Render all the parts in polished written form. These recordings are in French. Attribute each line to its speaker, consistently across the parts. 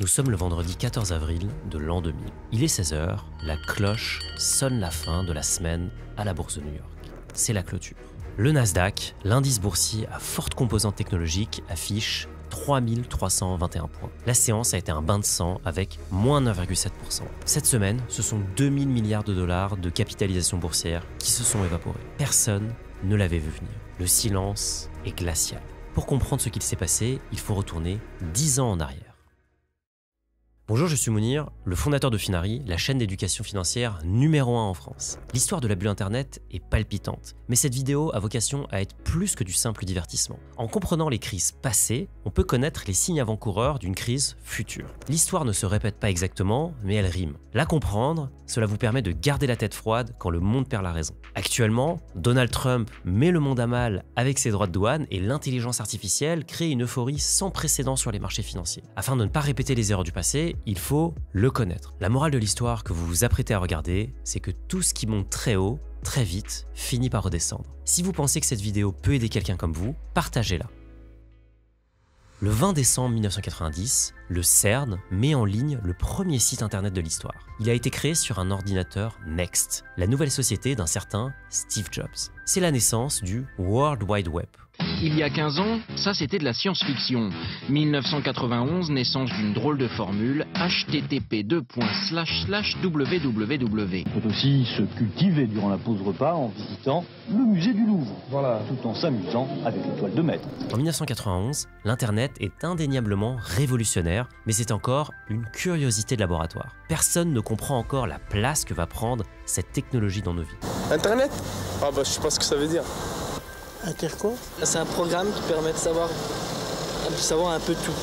Speaker 1: Nous sommes le vendredi 14 avril de l'an 2000. Il est 16 h, la cloche sonne la fin de la semaine à la bourse de New York. C'est la clôture. Le Nasdaq, l'indice boursier à forte composante technologique, affiche 3321 points. La séance a été un bain de sang avec moins 9,7%. Cette semaine, ce sont 2000 milliards de dollars de capitalisation boursière qui se sont évaporés. Personne ne l'avait vu venir. Le silence est glacial. Pour comprendre ce qu'il s'est passé, il faut retourner 10 ans en arrière. Bonjour, je suis Mounir, le fondateur de Finari, la chaîne d'éducation financière numéro 1 en France. L'histoire de la bulle Internet est palpitante, mais cette vidéo a vocation à être plus que du simple divertissement. En comprenant les crises passées, on peut connaître les signes avant-coureurs d'une crise future. L'histoire ne se répète pas exactement, mais elle rime. La comprendre, cela vous permet de garder la tête froide quand le monde perd la raison. Actuellement, Donald Trump met le monde à mal avec ses droits de douane et l'intelligence artificielle crée une euphorie sans précédent sur les marchés financiers. Afin de ne pas répéter les erreurs du passé, il faut le connaître. La morale de l'histoire que vous vous apprêtez à regarder, c'est que tout ce qui monte très haut, très vite, finit par redescendre. Si vous pensez que cette vidéo peut aider quelqu'un comme vous, partagez-la. Le 20 décembre 1990, le CERN met en ligne le premier site internet de l'histoire. Il a été créé sur un ordinateur Next, la nouvelle société d'un certain Steve Jobs. C'est la naissance du World Wide Web.
Speaker 2: Il y a 15 ans, ça c'était de la science-fiction. 1991, naissance d'une drôle de formule, http://www.
Speaker 3: On peut aussi se cultiver durant la pause repas en visitant le musée du Louvre, voilà, tout en s'amusant avec l'étoile de maître.
Speaker 1: En 1991, l'Internet est indéniablement révolutionnaire, mais c'est encore une curiosité de laboratoire. Personne ne comprend encore la place que va prendre cette technologie dans nos vies.
Speaker 4: Internet ? Je sais pas ce que ça veut dire.
Speaker 5: Quoi ? C'est un programme qui permet de savoir un peu tout.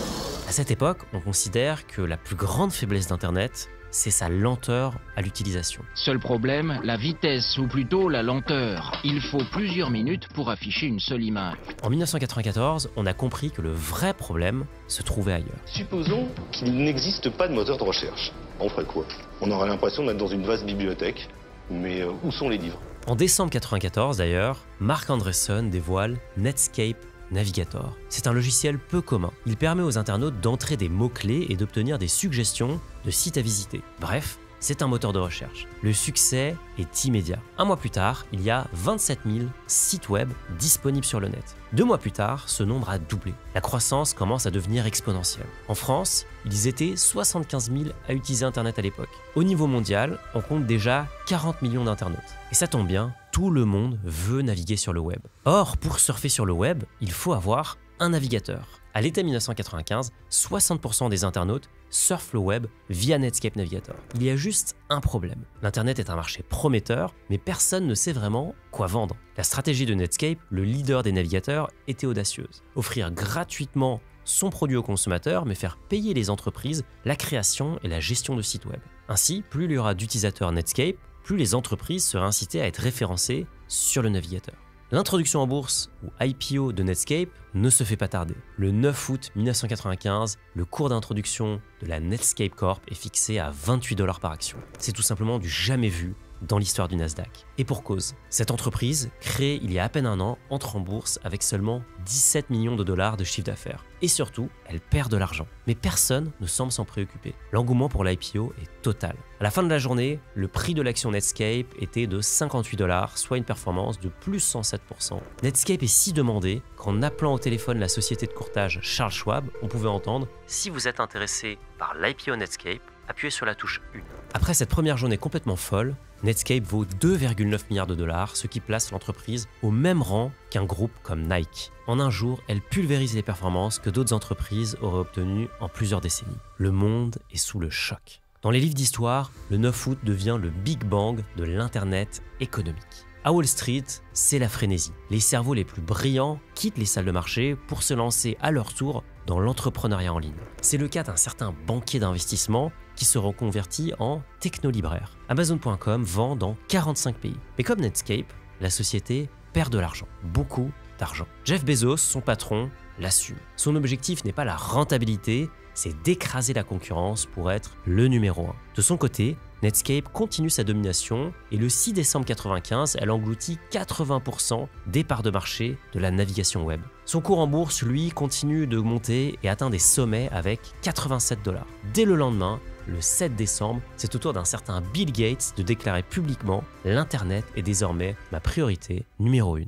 Speaker 1: À cette époque, on considère que la plus grande faiblesse d'Internet, c'est sa lenteur à l'utilisation.
Speaker 2: Seul problème, la vitesse, ou plutôt la lenteur. Il faut plusieurs minutes pour afficher une seule image.
Speaker 1: En 1994, on a compris que le vrai problème se trouvait ailleurs.
Speaker 6: Supposons qu'il n'existe pas de moteur de recherche. On ferait quoi? On aurait l'impression d'être dans une vaste bibliothèque, mais où sont les livres?
Speaker 1: En décembre 1994 d'ailleurs, Marc Andreessen dévoile Netscape Navigator. C'est un logiciel peu commun. Il permet aux internautes d'entrer des mots-clés et d'obtenir des suggestions de sites à visiter. Bref, c'est un moteur de recherche. Le succès est immédiat. Un mois plus tard, il y a 27 000 sites web disponibles sur le net. 2 mois plus tard, ce nombre a doublé. La croissance commence à devenir exponentielle. En France, ils étaient 75 000 à utiliser Internet à l'époque. Au niveau mondial, on compte déjà 40 millions d'internautes. Et ça tombe bien, tout le monde veut naviguer sur le web. Or, pour surfer sur le web, il faut avoir un navigateur. À l'été 1995, 60% des internautes surfent le web via Netscape Navigator. Il y a juste un problème. L'Internet est un marché prometteur, mais personne ne sait vraiment quoi vendre. La stratégie de Netscape, le leader des navigateurs, était audacieuse. Offrir gratuitement son produit aux consommateurs, mais faire payer les entreprises la création et la gestion de sites web. Ainsi, plus il y aura d'utilisateurs Netscape, plus les entreprises seraient incitées à être référencées sur le navigateur. L'introduction en bourse, ou IPO de Netscape, ne se fait pas tarder. Le 9 août 1995, le cours d'introduction de la Netscape Corp est fixé à 28 $ par action. C'est tout simplement du jamais vu dans l'histoire du Nasdaq. Et pour cause, cette entreprise, créée il y a à peine un an, entre en bourse avec seulement 17 millions de dollars de chiffre d'affaires. Et surtout, elle perd de l'argent. Mais personne ne semble s'en préoccuper. L'engouement pour l'IPO est total. À la fin de la journée, le prix de l'action Netscape était de 58 $, soit une performance de plus 107%. Netscape est si demandé qu'en appelant au téléphone la société de courtage Charles Schwab, on pouvait entendre « Si vous êtes intéressé par l'IPO Netscape, appuyez sur la touche 1. » Après cette première journée complètement folle, Netscape vaut 2,9 milliards de dollars, ce qui place l'entreprise au même rang qu'un groupe comme Nike. En un jour, elle pulvérise les performances que d'autres entreprises auraient obtenues en plusieurs décennies. Le monde est sous le choc. Dans les livres d'histoire, le 9 août devient le Big Bang de l'Internet économique. À Wall Street, c'est la frénésie. Les cerveaux les plus brillants quittent les salles de marché pour se lancer à leur tour dans l'entrepreneuriat en ligne. C'est le cas d'un certain banquier d'investissement qui se reconvertit en technolibraire. Amazon.com vend dans 45 pays. Mais comme Netscape, la société perd de l'argent. Beaucoup d'argent. Jeff Bezos, son patron, l'assume. Son objectif n'est pas la rentabilité, c'est d'écraser la concurrence pour être le numéro 1. De son côté, Netscape continue sa domination et le 6 décembre 1995, elle engloutit 80% des parts de marché de la navigation web. Son cours en bourse, lui, continue de monter et atteint des sommets avec 87 $. Dès le lendemain, le 7 décembre, c'est au tour d'un certain Bill Gates de déclarer publiquement « L'Internet est désormais ma priorité numéro 1 ».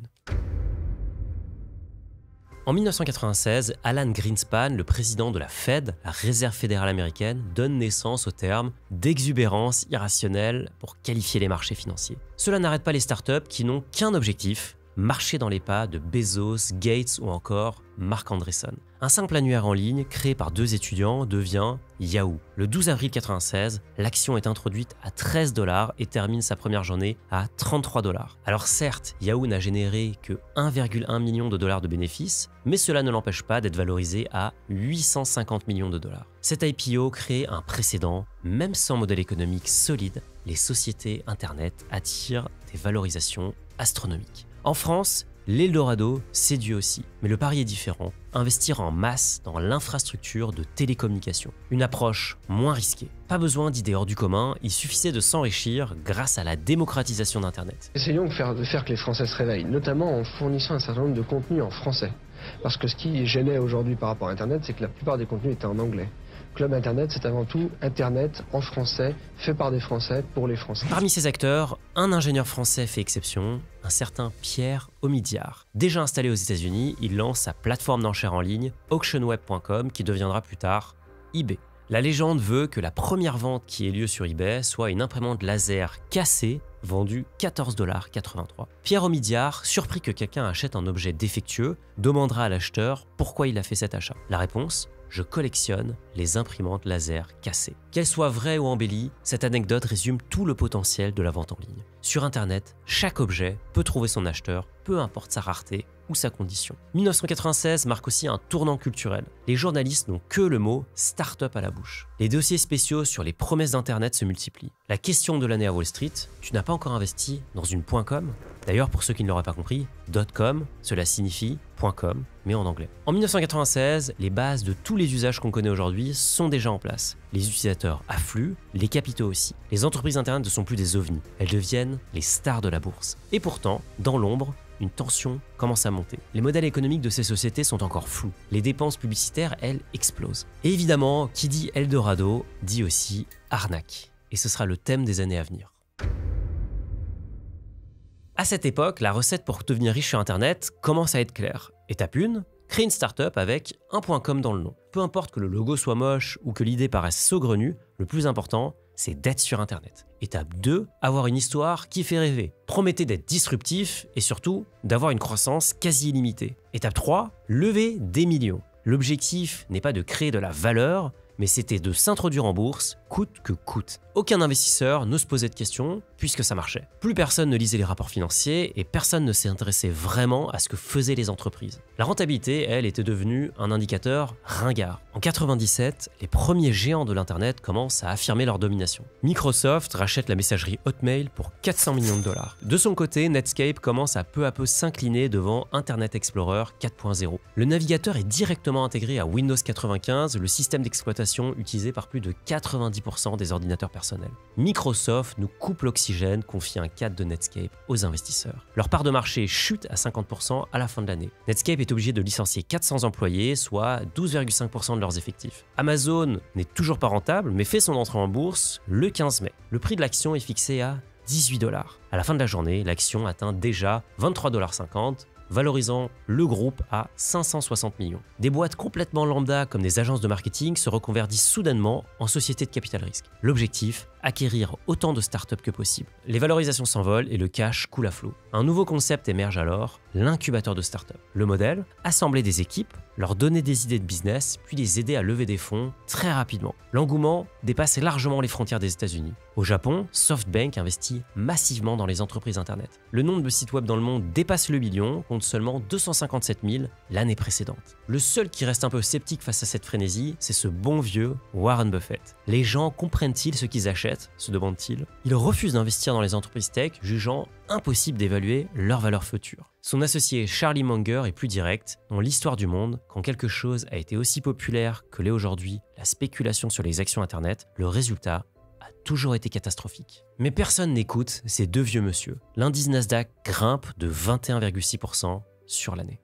Speaker 1: En 1996, Alan Greenspan, le président de la Fed, la Réserve fédérale américaine, donne naissance au terme d'exubérance irrationnelle pour qualifier les marchés financiers. Cela n'arrête pas les startups qui n'ont qu'un objectif, marcher dans les pas de Bezos, Gates ou encore Marc Andreessen. Un simple annuaire en ligne créé par 2 étudiants devient Yahoo. Le 12 avril 1996, l'action est introduite à 13 $ et termine sa première journée à 33 $. Alors certes, Yahoo n'a généré que 1,1 million de dollars de bénéfices, mais cela ne l'empêche pas d'être valorisé à 850 millions de $. Cet IPO crée un précédent, même sans modèle économique solide, les sociétés Internet attirent des valorisations astronomiques. En France, l'Eldorado séduit aussi, mais le pari est différent, investir en masse dans l'infrastructure de télécommunications. Une approche moins risquée. Pas besoin d'idées hors du commun, il suffisait de s'enrichir grâce à la démocratisation d'Internet.
Speaker 7: Essayons de faire que les Français se réveillent, notamment en fournissant un certain nombre de contenus en français. Parce que ce qui gênait aujourd'hui par rapport à Internet, c'est que la plupart des contenus étaient en anglais. Club Internet, c'est avant tout Internet en français, fait par des Français pour les Français.
Speaker 1: Parmi ces acteurs, un ingénieur français fait exception, un certain Pierre Omidyar. Déjà installé aux États-Unis, il lance sa plateforme d'enchères en ligne, auctionweb.com, qui deviendra plus tard eBay. La légende veut que la première vente qui ait lieu sur eBay soit une imprimante laser cassée, vendue 14,83 $. Pierre Omidyar, surpris que quelqu'un achète un objet défectueux, demandera à l'acheteur pourquoi il a fait cet achat. La réponse ? Je collectionne les imprimantes laser cassées. Qu'elles soient vraies ou embellies, cette anecdote résume tout le potentiel de la vente en ligne. Sur Internet, chaque objet peut trouver son acheteur, peu importe sa rareté ou sa condition. 1996 marque aussi un tournant culturel. Les journalistes n'ont que le mot « start-up » à la bouche. Les dossiers spéciaux sur les promesses d'Internet se multiplient. La question de l'année à Wall Street, tu n'as pas encore investi dans une .com ? D'ailleurs, pour ceux qui ne l'auraient pas compris, .com, cela signifie .com, mais en anglais. En 1996, les bases de tous les usages qu'on connaît aujourd'hui sont déjà en place. Les utilisateurs affluent, les capitaux aussi. Les entreprises Internet ne sont plus des ovnis, elles deviennent les stars de la bourse. Et pourtant, dans l'ombre, une tension commence à monter. Les modèles économiques de ces sociétés sont encore flous. Les dépenses publicitaires, elles, explosent. Et évidemment, qui dit Eldorado, dit aussi arnaque. Et ce sera le thème des années à venir. À cette époque, la recette pour devenir riche sur Internet commence à être claire. Étape 1, créer une startup avec un .com dans le nom. Peu importe que le logo soit moche ou que l'idée paraisse saugrenue, le plus important, c'est d'être sur Internet. Étape 2, avoir une histoire qui fait rêver. Promettez d'être disruptif et surtout d'avoir une croissance quasi illimitée. Étape 3, lever des millions. L'objectif n'est pas de créer de la valeur, mais c'était de s'introduire en bourse, coûte que coûte. Aucun investisseur n'ose poser de questions, puisque ça marchait. Plus personne ne lisait les rapports financiers et personne ne s'est intéressé vraiment à ce que faisaient les entreprises. La rentabilité, elle, était devenue un indicateur ringard. En 1997, les premiers géants de l'Internet commencent à affirmer leur domination. Microsoft rachète la messagerie Hotmail pour 400 millions de $. De son côté, Netscape commence à peu s'incliner devant Internet Explorer 4.0. Le navigateur est directement intégré à Windows 95, le système d'exploitation utilisé par plus de 90% des ordinateurs personnels. Microsoft nous coupe l'oxygène, confie un cadre de Netscape aux investisseurs. Leur part de marché chute à 50% à la fin de l'année. Netscape est obligé de licencier 400 employés, soit 12,5% de leurs effectifs. Amazon n'est toujours pas rentable, mais fait son entrée en bourse le 15 mai. Le prix de l'action est fixé à 18 $. À la fin de la journée, l'action atteint déjà 23,50 $, valorisant le groupe à 560 millions. Des boîtes complètement lambda comme des agences de marketing se reconvertissent soudainement en sociétés de capital risque. L'objectif, acquérir autant de startups que possible. Les valorisations s'envolent et le cash coule à flot. Un nouveau concept émerge alors, l'incubateur de startups. Le modèle, assembler des équipes, leur donner des idées de business, puis les aider à lever des fonds très rapidement. L'engouement dépasse largement les frontières des États-Unis. Au Japon, SoftBank investit massivement dans les entreprises Internet. Le nombre de sites web dans le monde dépasse le million, compte seulement 257 000 l'année précédente. Le seul qui reste un peu sceptique face à cette frénésie, c'est ce bon vieux Warren Buffett. Les gens comprennent-ils ce qu'ils achètent achètent, se demande-t-il. Il refuse d'investir dans les entreprises tech, jugeant impossible d'évaluer leur valeur future. Son associé Charlie Munger est plus direct. Dans l'histoire du monde, quand quelque chose a été aussi populaire que l'est aujourd'hui la spéculation sur les actions Internet, le résultat a toujours été catastrophique. Mais personne n'écoute ces deux vieux monsieur. L'indice Nasdaq grimpe de 21,6% sur l'année.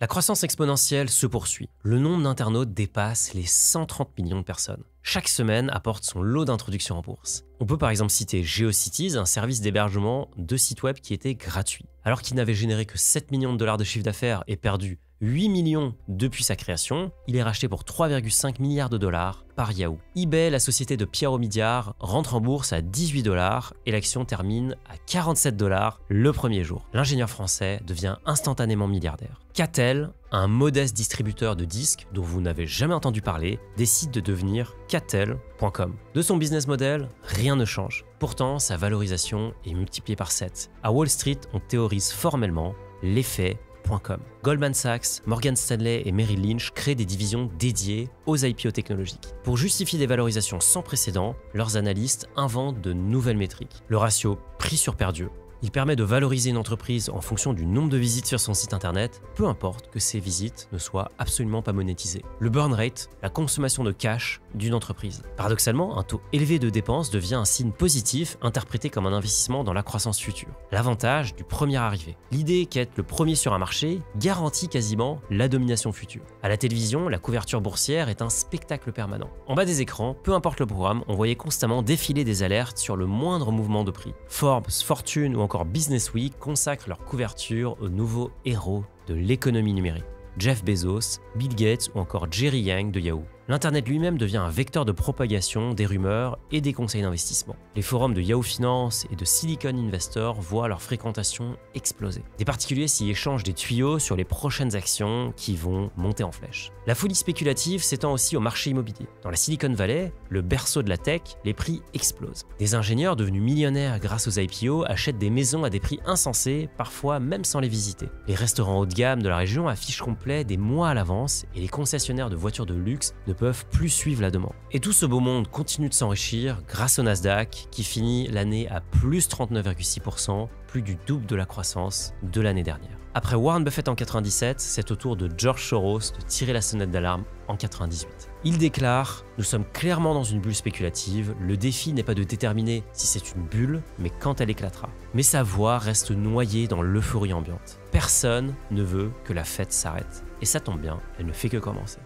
Speaker 1: La croissance exponentielle se poursuit. Le nombre d'internautes dépasse les 130 millions de personnes. Chaque semaine apporte son lot d'introductions en bourse. On peut par exemple citer GeoCities, un service d'hébergement de sites web qui était gratuit. Alors qu'il n'avait généré que 7 millions de dollars de chiffre d'affaires et perdu 8 millions depuis sa création, il est racheté pour 3,5 milliards de dollars par Yahoo. eBay, la société de Pierre Omidyar, rentre en bourse à 18 dollars et l'action termine à 47 dollars le premier jour. L'ingénieur français devient instantanément milliardaire. Catel, un modeste distributeur de disques dont vous n'avez jamais entendu parler, décide de devenir Catel.com. De son business model, rien ne change. Pourtant, sa valorisation est multipliée par 7. À Wall Street, on théorise formellement l'effet .com. Goldman Sachs, Morgan Stanley et Merrill Lynch créent des divisions dédiées aux IPO technologiques. Pour justifier des valorisations sans précédent, leurs analystes inventent de nouvelles métriques. Le ratio prix sur perdu. Il permet de valoriser une entreprise en fonction du nombre de visites sur son site internet, peu importe que ces visites ne soient absolument pas monétisées. Le burn rate, la consommation de cash d'une entreprise. Paradoxalement, un taux élevé de dépenses devient un signe positif interprété comme un investissement dans la croissance future. L'avantage du premier arrivé. L'idée qu'être le premier sur un marché garantit quasiment la domination future. À la télévision, la couverture boursière est un spectacle permanent. En bas des écrans, peu importe le programme, on voyait constamment défiler des alertes sur le moindre mouvement de prix. Forbes, Fortune ou encore Business Week consacrent leur couverture aux nouveaux héros de l'économie numérique. Jeff Bezos, Bill Gates ou encore Jerry Yang de Yahoo. L'Internet lui-même devient un vecteur de propagation des rumeurs et des conseils d'investissement. Les forums de Yahoo Finance et de Silicon Investor voient leur fréquentation exploser. Des particuliers s'y échangent des tuyaux sur les prochaines actions qui vont monter en flèche. La folie spéculative s'étend aussi au marché immobilier. Dans la Silicon Valley, le berceau de la tech, les prix explosent. Des ingénieurs devenus millionnaires grâce aux IPO achètent des maisons à des prix insensés, parfois même sans les visiter. Les restaurants haut de gamme de la région affichent complet des mois à l'avance et les concessionnaires de voitures de luxe ne peuvent plus suivre la demande. Et tout ce beau monde continue de s'enrichir grâce au Nasdaq qui finit l'année à plus 39,6%, plus du double de la croissance de l'année dernière. Après Warren Buffett en 97, c'est au tour de George Soros de tirer la sonnette d'alarme en 98. Il déclare « Nous sommes clairement dans une bulle spéculative, le défi n'est pas de déterminer si c'est une bulle, mais quand elle éclatera. Mais sa voix reste noyée dans l'euphorie ambiante. Personne ne veut que la fête s'arrête. Et ça tombe bien, elle ne fait que commencer. »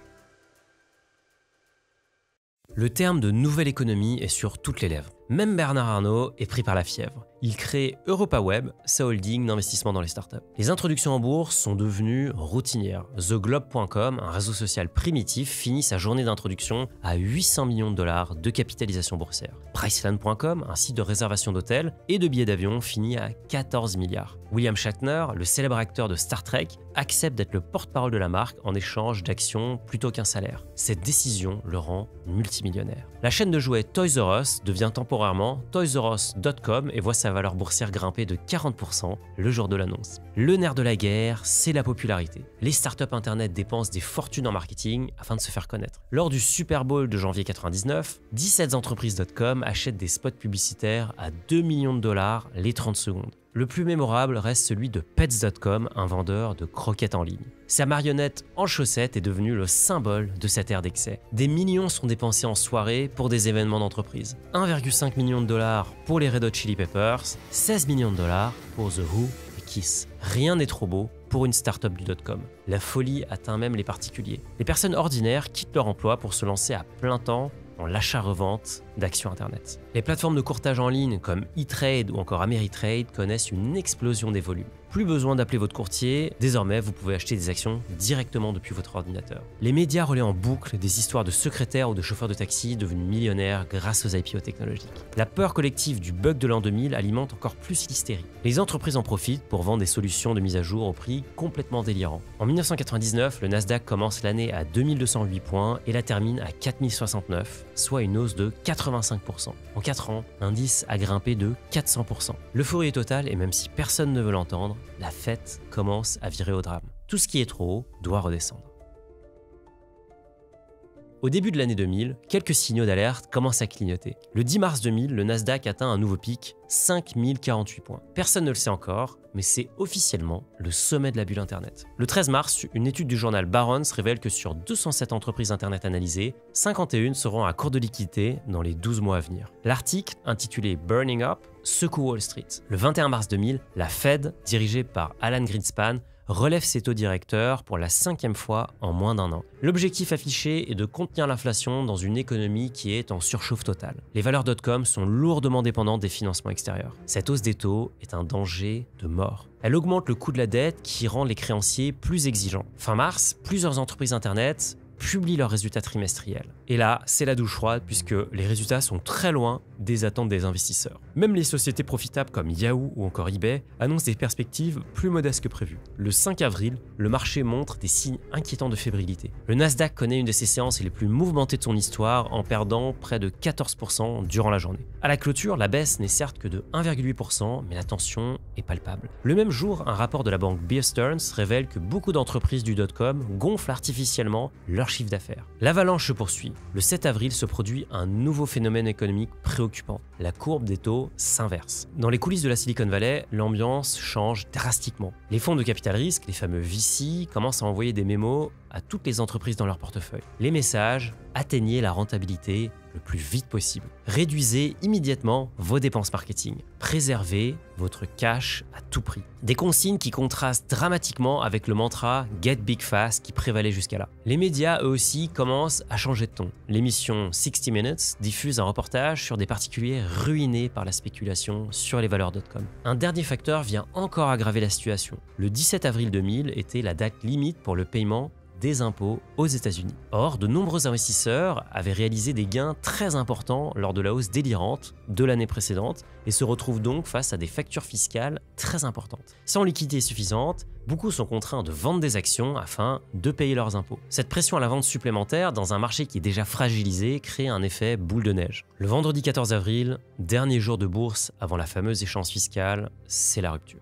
Speaker 1: Le terme de nouvelle économie est sur toutes les lèvres. Même Bernard Arnault est pris par la fièvre. Il crée EuropaWeb, sa holding d'investissement dans les startups. Les introductions en bourse sont devenues routinières. TheGlobe.com, un réseau social primitif, finit sa journée d'introduction à 800 millions de dollars de capitalisation boursière. Priceline.com, un site de réservation d'hôtels et de billets d'avion, finit à 14 milliards. William Shatner, le célèbre acteur de Star Trek, accepte d'être le porte-parole de la marque en échange d'actions plutôt qu'un salaire. Cette décision le rend multimillionnaire. La chaîne de jouets Toys R Us devient temporairement ToysRUs.com et voit sa valeur boursière grimper de 40% le jour de l'annonce. Le nerf de la guerre, c'est la popularité. Les startups internet dépensent des fortunes en marketing afin de se faire connaître. Lors du Super Bowl de janvier 99, 17entreprises.com achètent des spots publicitaires à 2 millions de dollars les 30 secondes. Le plus mémorable reste celui de Pets.com, un vendeur de croquettes en ligne. Sa marionnette en chaussettes est devenue le symbole de cette ère d'excès. Des millions sont dépensés en soirée pour des événements d'entreprise. 1,5 million de dollars pour les Red Hot Chili Peppers, 16 millions de dollars pour The Who et Kiss. Rien n'est trop beau pour une start-up du .com. La folie atteint même les particuliers. Les personnes ordinaires quittent leur emploi pour se lancer à plein temps dans l'achat-revente d'actions Internet. Les plateformes de courtage en ligne comme eTrade ou encore Ameritrade connaissent une explosion des volumes. Plus besoin d'appeler votre courtier, désormais vous pouvez acheter des actions directement depuis votre ordinateur. Les médias relaient en boucle des histoires de secrétaires ou de chauffeurs de taxi devenus millionnaires grâce aux IPO technologiques. La peur collective du bug de l'an 2000 alimente encore plus l'hystérie. Les entreprises en profitent pour vendre des solutions de mise à jour au prix complètement délirant. En 1999, le Nasdaq commence l'année à 2208 points et la termine à 4069, soit une hausse de 85%. En 4 ans, l'indice a grimpé de 400%. L'euphorie est totale et même si personne ne veut l'entendre, la fête commence à virer au drame. Tout ce qui est trop haut doit redescendre. Au début de l'année 2000, quelques signaux d'alerte commencent à clignoter. Le 10 mars 2000, le Nasdaq atteint un nouveau pic, 5048 points. Personne ne le sait encore, mais c'est officiellement le sommet de la bulle Internet. Le 13 mars, une étude du journal Barron's révèle que sur 207 entreprises Internet analysées, 51 seront à court de liquidité dans les 12 mois à venir. L'article, intitulé Burning Up, secoue Wall Street. Le 21 mars 2000, la Fed, dirigée par Alan Greenspan, relève ses taux directeurs pour la 5e fois en moins d'un an. L'objectif affiché est de contenir l'inflation dans une économie qui est en surchauffe totale. Les valeurs .com sont lourdement dépendantes des financements extérieurs. Cette hausse des taux est un danger de mort. Elle augmente le coût de la dette qui rend les créanciers plus exigeants. Fin mars, plusieurs entreprises Internet publient leurs résultats trimestriels. Et là, c'est la douche froide puisque les résultats sont très loin des attentes des investisseurs. Même les sociétés profitables comme Yahoo ou encore eBay annoncent des perspectives plus modestes que prévues. Le 5 avril, le marché montre des signes inquiétants de fébrilité. Le Nasdaq connaît une de ses séances les plus mouvementées de son histoire en perdant près de 14% durant la journée. À la clôture, la baisse n'est certes que de 1,8%, mais la tension est palpable. Le même jour, un rapport de la banque Bear Stearns révèle que beaucoup d'entreprises du .com gonflent artificiellement leur chiffre d'affaires. L'avalanche se poursuit. Le 7 avril se produit un nouveau phénomène économique préoccupant. La courbe des taux s'inverse. Dans les coulisses de la Silicon Valley, l'ambiance change drastiquement. Les fonds de capital risque, les fameux VC, commencent à envoyer des mémos à toutes les entreprises dans leur portefeuille. Les messages: atteignez la rentabilité le plus vite possible. Réduisez immédiatement vos dépenses marketing. Préservez votre cash à tout prix. Des consignes qui contrastent dramatiquement avec le mantra « Get Big Fast » qui prévalait jusqu'à là. Les médias, eux aussi, commencent à changer de ton. L'émission 60 Minutes diffuse un reportage sur des particuliers ruinés par la spéculation sur les valeurs .com. Un dernier facteur vient encore aggraver la situation. Le 17 avril 2000 était la date limite pour le paiement des impôts aux États-Unis. Or, de nombreux investisseurs avaient réalisé des gains très importants lors de la hausse délirante de l'année précédente et se retrouvent donc face à des factures fiscales très importantes. Sans liquidité suffisante, beaucoup sont contraints de vendre des actions afin de payer leurs impôts. Cette pression à la vente supplémentaire dans un marché qui est déjà fragilisé crée un effet boule de neige. Le vendredi 14 avril, dernier jour de bourse avant la fameuse échéance fiscale, c'est la rupture.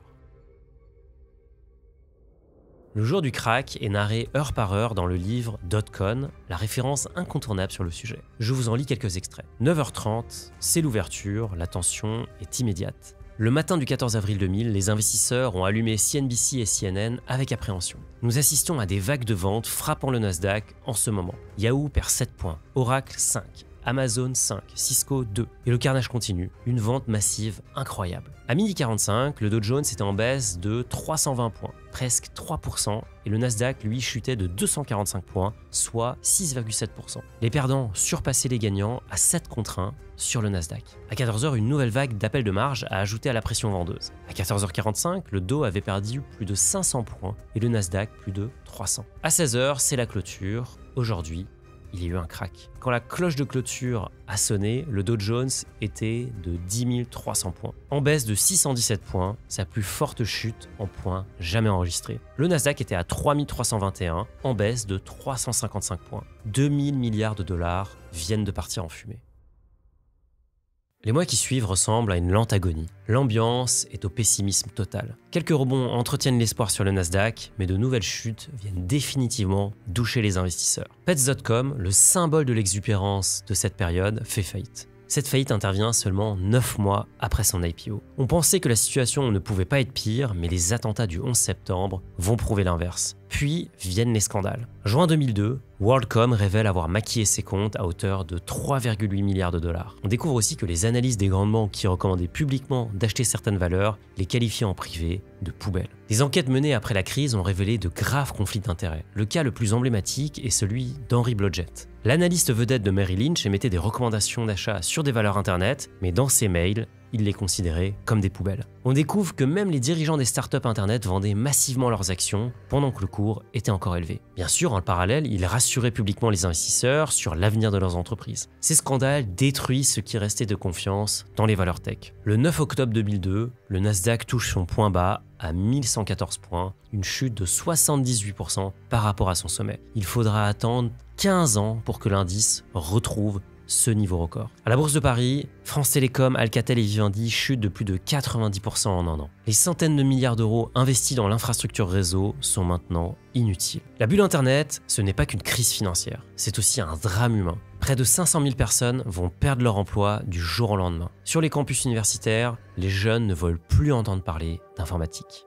Speaker 1: Le jour du crack est narré heure par heure dans le livre .con, la référence incontournable sur le sujet. Je vous en lis quelques extraits. 9h30, c'est l'ouverture, la tension est immédiate. Le matin du 14 avril 2000, les investisseurs ont allumé CNBC et CNN avec appréhension. Nous assistons à des vagues de ventes frappant le Nasdaq en ce moment. Yahoo perd 7 points, Oracle 5, Amazon 5, Cisco 2. Et le carnage continue, une vente massive incroyable. À 12h45, le Dow Jones était en baisse de 320 points, presque 3%, et le Nasdaq, lui, chutait de 245 points, soit 6,7%. Les perdants surpassaient les gagnants à 7 contre 1 sur le Nasdaq. À 14h, une nouvelle vague d'appels de marge a ajouté à la pression vendeuse. À 14h45, le Dow avait perdu plus de 500 points et le Nasdaq plus de 300. À 16h, c'est la clôture. Aujourd'hui, il y a eu un crack. Quand la cloche de clôture a sonné, le Dow Jones était de 10 300 points. En baisse de 617 points, sa plus forte chute en points jamais enregistrée. Le Nasdaq était à 3 321, en baisse de 355 points. 2000 milliards de dollars viennent de partir en fumée. Les mois qui suivent ressemblent à une lente agonie. L'ambiance est au pessimisme total. Quelques rebonds entretiennent l'espoir sur le Nasdaq, mais de nouvelles chutes viennent définitivement doucher les investisseurs. Pets.com, le symbole de l'exubérance de cette période, fait faillite. Cette faillite intervient seulement 9 mois après son IPO. On pensait que la situation ne pouvait pas être pire, mais les attentats du 11 septembre vont prouver l'inverse. Puis viennent les scandales. Juin 2002, WorldCom révèle avoir maquillé ses comptes à hauteur de 3,8 milliards de dollars. On découvre aussi que les analyses des grandes banques qui recommandaient publiquement d'acheter certaines valeurs les qualifiaient en privé de poubelles. Les enquêtes menées après la crise ont révélé de graves conflits d'intérêts. Le cas le plus emblématique est celui d'Henry Blodgett. L'analyste vedette de Merrill Lynch émettait des recommandations d'achat sur des valeurs Internet, mais dans ses mails, il les considérait comme des poubelles. On découvre que même les dirigeants des startups Internet vendaient massivement leurs actions pendant que le cours était encore élevé. Bien sûr, en parallèle, ils rassuraient publiquement les investisseurs sur l'avenir de leurs entreprises. Ces scandales détruisent ce qui restait de confiance dans les valeurs tech. Le 9 octobre 2002, le Nasdaq touche son point bas à 1114 points, une chute de 78% par rapport à son sommet. Il faudra attendre 15 ans pour que l'indice retrouve ce niveau record. À la Bourse de Paris, France Télécom, Alcatel et Vivendi chutent de plus de 90% en un an. Les centaines de milliards d'euros investis dans l'infrastructure réseau sont maintenant inutiles. La bulle Internet, ce n'est pas qu'une crise financière, c'est aussi un drame humain. Près de 500 000 personnes vont perdre leur emploi du jour au lendemain. Sur les campus universitaires, les jeunes ne veulent plus entendre parler d'informatique.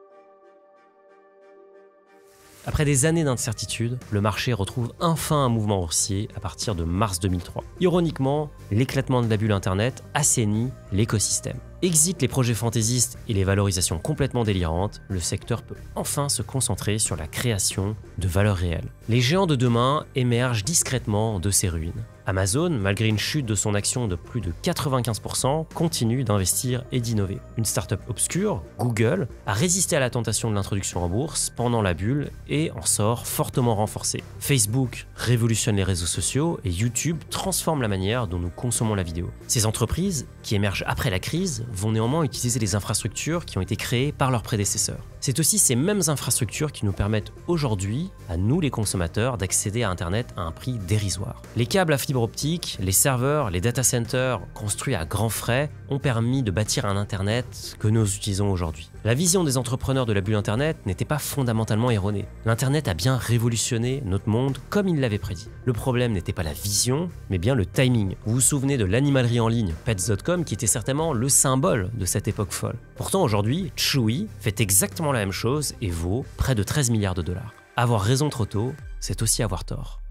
Speaker 1: Après des années d'incertitude, le marché retrouve enfin un mouvement haussier à partir de mars 2003. Ironiquement, l'éclatement de la bulle Internet assainit l'écosystème. Exit les projets fantaisistes et les valorisations complètement délirantes, le secteur peut enfin se concentrer sur la création de valeur réelle. Les géants de demain émergent discrètement de ces ruines. Amazon, malgré une chute de son action de plus de 95%, continue d'investir et d'innover. Une start-up obscure, Google, a résisté à la tentation de l'introduction en bourse pendant la bulle et en sort fortement renforcée. Facebook révolutionne les réseaux sociaux et YouTube transforme la manière dont nous consommons la vidéo. Ces entreprises, qui émergent après la crise, vont néanmoins utiliser les infrastructures qui ont été créées par leurs prédécesseurs. C'est aussi ces mêmes infrastructures qui nous permettent aujourd'hui, à nous les consommateurs, d'accéder à Internet à un prix dérisoire. Les câbles à fibre optique, les serveurs, les data centers construits à grands frais ont permis de bâtir un Internet que nous utilisons aujourd'hui. La vision des entrepreneurs de la bulle Internet n'était pas fondamentalement erronée. L'Internet a bien révolutionné notre monde comme il l'avait prédit. Le problème n'était pas la vision, mais bien le timing. Vous vous souvenez de l'animalerie en ligne Pets.com qui était certainement le symbole de cette époque folle. Pourtant aujourd'hui, Chewy fait exactement la même chose et vaut près de 13 milliards de dollars. Avoir raison trop tôt, c'est aussi avoir tort.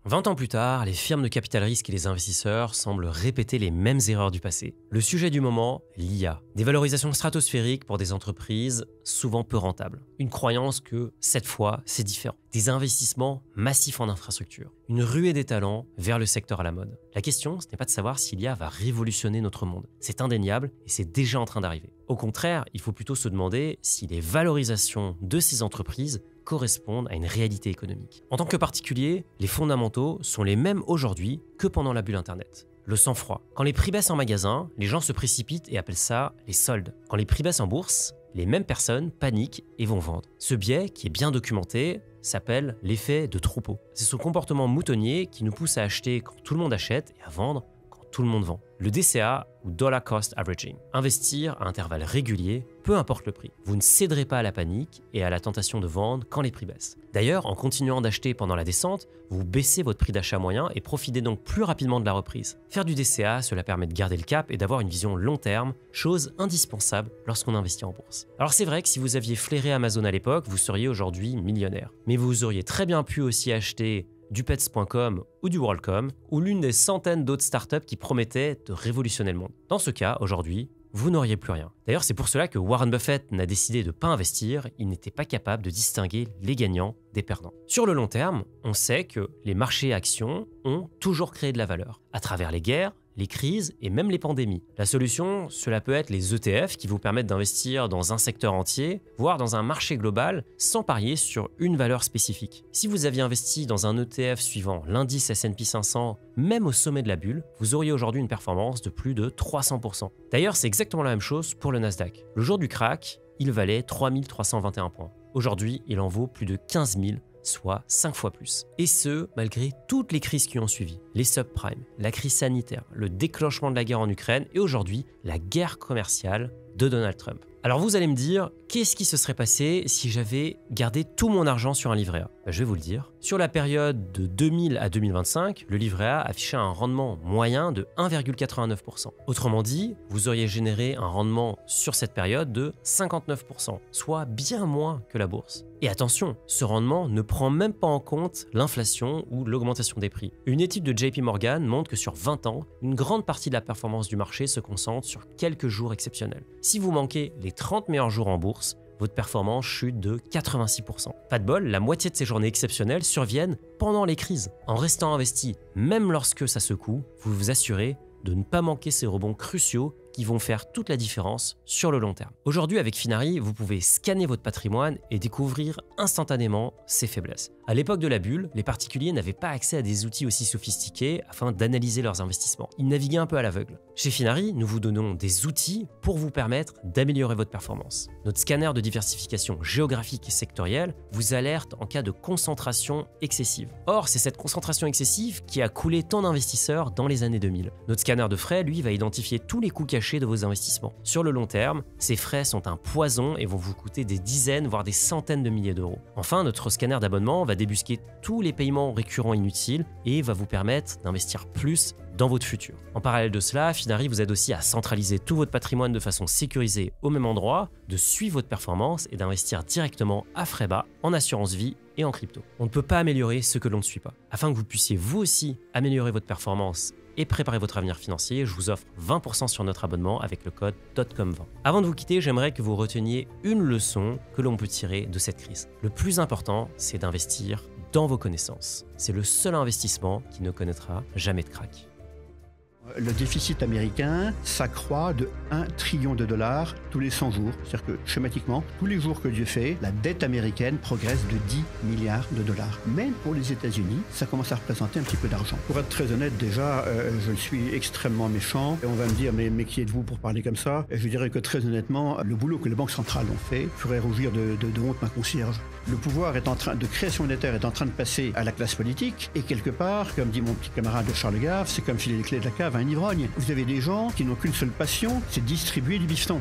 Speaker 1: 20 ans plus tard, les firmes de capital risque et les investisseurs semblent répéter les mêmes erreurs du passé. Le sujet du moment, l'IA. Des valorisations stratosphériques pour des entreprises souvent peu rentables. Une croyance que, cette fois, c'est différent. Des investissements massifs en infrastructure. Une ruée des talents vers le secteur à la mode. La question, ce n'est pas de savoir si l'IA va révolutionner notre monde. C'est indéniable et c'est déjà en train d'arriver. Au contraire, il faut plutôt se demander si les valorisations de ces entreprises correspondent à une réalité économique. En tant que particulier, les fondamentaux sont les mêmes aujourd'hui que pendant la bulle Internet. Le sang-froid. Quand les prix baissent en magasin, les gens se précipitent et appellent ça les soldes. Quand les prix baissent en bourse, les mêmes personnes paniquent et vont vendre. Ce biais, qui est bien documenté, s'appelle l'effet de troupeau. C'est ce comportement moutonnier qui nous pousse à acheter quand tout le monde achète et à vendre quand tout le monde vend. Le DCA ou Dollar Cost Averaging. Investir à intervalles réguliers, peu importe le prix. Vous ne céderez pas à la panique et à la tentation de vendre quand les prix baissent. D'ailleurs, en continuant d'acheter pendant la descente, vous baissez votre prix d'achat moyen et profitez donc plus rapidement de la reprise. Faire du DCA, cela permet de garder le cap et d'avoir une vision long terme, chose indispensable lorsqu'on investit en bourse. Alors c'est vrai que si vous aviez flairé Amazon à l'époque, vous seriez aujourd'hui millionnaire. Mais vous auriez très bien pu aussi acheter du Pets.com ou du WorldCom, ou l'une des centaines d'autres startups qui promettaient de révolutionner le monde. Dans ce cas, aujourd'hui, vous n'auriez plus rien. D'ailleurs, c'est pour cela que Warren Buffett n'a décidé de ne pas investir, il n'était pas capable de distinguer les gagnants des perdants. Sur le long terme, on sait que les marchés actions ont toujours créé de la valeur, à travers les guerres, les crises et même les pandémies. La solution, cela peut être les ETF qui vous permettent d'investir dans un secteur entier, voire dans un marché global, sans parier sur une valeur spécifique. Si vous aviez investi dans un ETF suivant l'indice S&P 500, même au sommet de la bulle, vous auriez aujourd'hui une performance de plus de 300%. D'ailleurs, c'est exactement la même chose pour le Nasdaq. Le jour du crack, il valait 3321 points. Aujourd'hui, il en vaut plus de 15 000, soit 5 fois plus. Et ce, malgré toutes les crises qui ont suivi. Les subprimes, la crise sanitaire, le déclenchement de la guerre en Ukraine et aujourd'hui, la guerre commerciale de Donald Trump. Alors vous allez me dire, qu'est-ce qui se serait passé si j'avais gardé tout mon argent sur un livret A ? Je vais vous le dire. Sur la période de 2000 à 2025, le livret A affichait un rendement moyen de 1,89%. Autrement dit, vous auriez généré un rendement sur cette période de 59%, soit bien moins que la bourse. Et attention, ce rendement ne prend même pas en compte l'inflation ou l'augmentation des prix. Une étude de JP Morgan montre que sur 20 ans, une grande partie de la performance du marché se concentre sur quelques jours exceptionnels. Si vous manquez les 30 meilleurs jours en bourse, votre performance chute de 86%. Pas de bol, la moitié de ces journées exceptionnelles surviennent pendant les crises. En restant investi, même lorsque ça secoue, vous vous assurez de ne pas manquer ces rebonds cruciaux qui vont faire toute la différence sur le long terme. Aujourd'hui, avec Finari, vous pouvez scanner votre patrimoine et découvrir instantanément ses faiblesses. À l'époque de la bulle, les particuliers n'avaient pas accès à des outils aussi sophistiqués afin d'analyser leurs investissements. Ils naviguaient un peu à l'aveugle. Chez Finari, nous vous donnons des outils pour vous permettre d'améliorer votre performance. Notre scanner de diversification géographique et sectorielle vous alerte en cas de concentration excessive. Or, c'est cette concentration excessive qui a coulé tant d'investisseurs dans les années 2000. Notre scanner de frais, lui, va identifier tous les coûts cachés de vos investissements. Sur le long terme, ces frais sont un poison et vont vous coûter des dizaines, voire des centaines de milliers d'euros. Enfin, notre scanner d'abonnement va débusquer tous les paiements récurrents inutiles et va vous permettre d'investir plus dans votre futur. En parallèle de cela, Finari vous aide aussi à centraliser tout votre patrimoine de façon sécurisée au même endroit, de suivre votre performance et d'investir directement à frais bas en assurance vie et en crypto. On ne peut pas améliorer ce que l'on ne suit pas. Afin que vous puissiez vous aussi améliorer votre performance et préparer votre avenir financier, je vous offre 20% sur notre abonnement avec le code TOTCOM20. Avant de vous quitter, j'aimerais que vous reteniez une leçon que l'on peut tirer de cette crise. Le plus important, c'est d'investir dans vos connaissances. C'est le seul investissement qui ne connaîtra jamais de krach.
Speaker 8: Le déficit américain s'accroît de 1 trillion de dollars tous les 100 jours. C'est-à-dire que, schématiquement, tous les jours que Dieu fait, la dette américaine progresse de 10 milliards de dollars. Même pour les États-Unis, ça commence à représenter un petit peu d'argent. Pour être très honnête, déjà, je suis extrêmement méchant. Et on va me dire, mais qui êtes-vous pour parler comme ça? Et je dirais que très honnêtement, le boulot que les banques centrales ont fait ferait rougir de honte ma concierge. Le pouvoir de création monétaire est en train de passer à la classe politique. Et quelque part, comme dit mon petit camarade Charles Gave, c'est comme filer les clés de la cave à un ivrogne. Vous avez des gens qui n'ont qu'une seule passion, c'est distribuer du bifton.